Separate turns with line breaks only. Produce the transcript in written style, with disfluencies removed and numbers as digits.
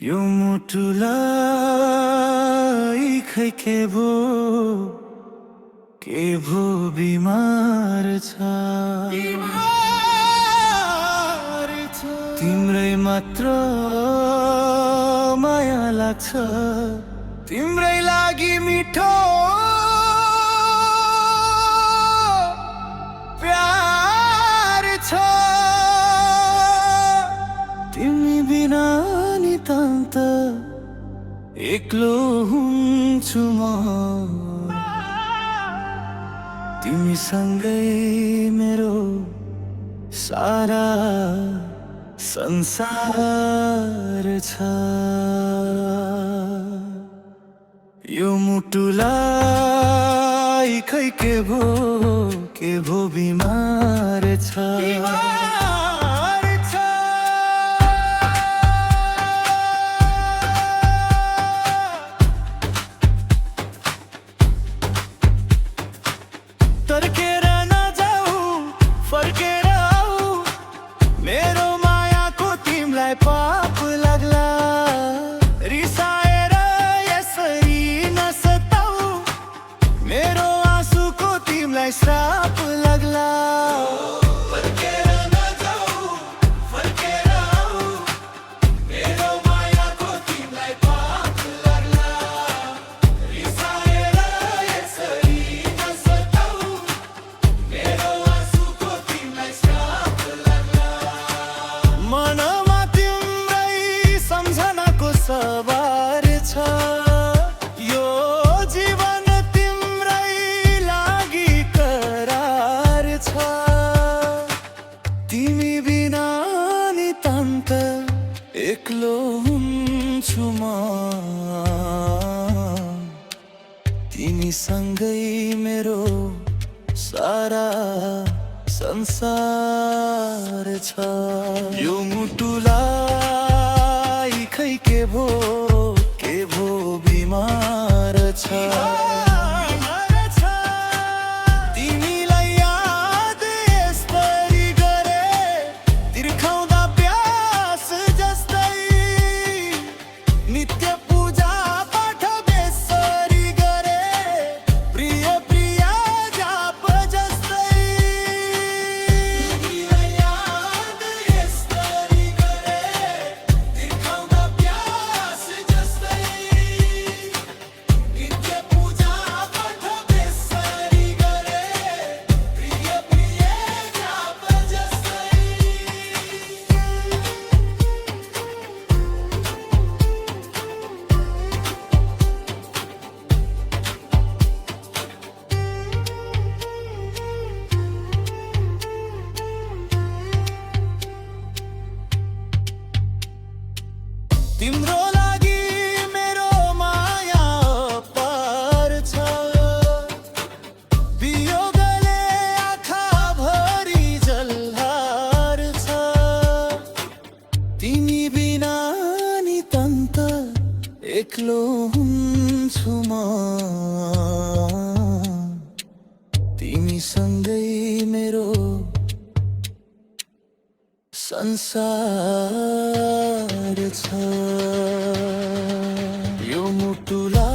यो मुटुलाई खै के भो बिमार छ तिम्रै मात्र माया लाग्छ तिम्रै लागि मिठो प्यार छ तिमी बिना नितान्त एक्लो हुन्छु म तिमीसँगै मेरो सारा संसार छ यो मुटुलाई खै के भो बिमार छ तर्केर नजाऊ फर्केर आऊ मेरो मायाको तिमीलाई पाप लाग्ला रिसाएर यसरी नसताऊ मेरो आँसुको तिमीलाई श्राप लाग्ला तर्केर नजाऊ फर्केर आऊ मेरो मायाको तिमीलाई पाप लाग्ला रिसाएर यसरी नसताऊ मेरो आँसुको तिमीलाई श्राप लाग्ला मनमा तिम्रै सम्झनाको सवार छ यो जीवन तिम्रै लागि करार छ तिमी बिना नितान्त एक्लो हुन्छु म तिमीसँगै मेरो सारा संसार छ यो मुटुलाई खै के भो बिमार छ तिमीलाई याद यसरी गरे तिर्खाउँदा प्यास जस्तै नित्य पूजा पाठ बेसरी गरे प्रिय प्रिय जाप जस्तै तिमीलाई याद यसरी गरे तिर्खाउँदा प्यास जस्तै नित्य पूजा पाठ बेसरी गरे प्रिय प्रिय जाप जस्तै तिम्रो लागि मेरो माया पार छ वियोगले आँखा भरि जल्हार छ तिमी बिना नितान्त एक्लो हुन्छु म तिमीसँगै मेरो संसार छ यो मुटुलाई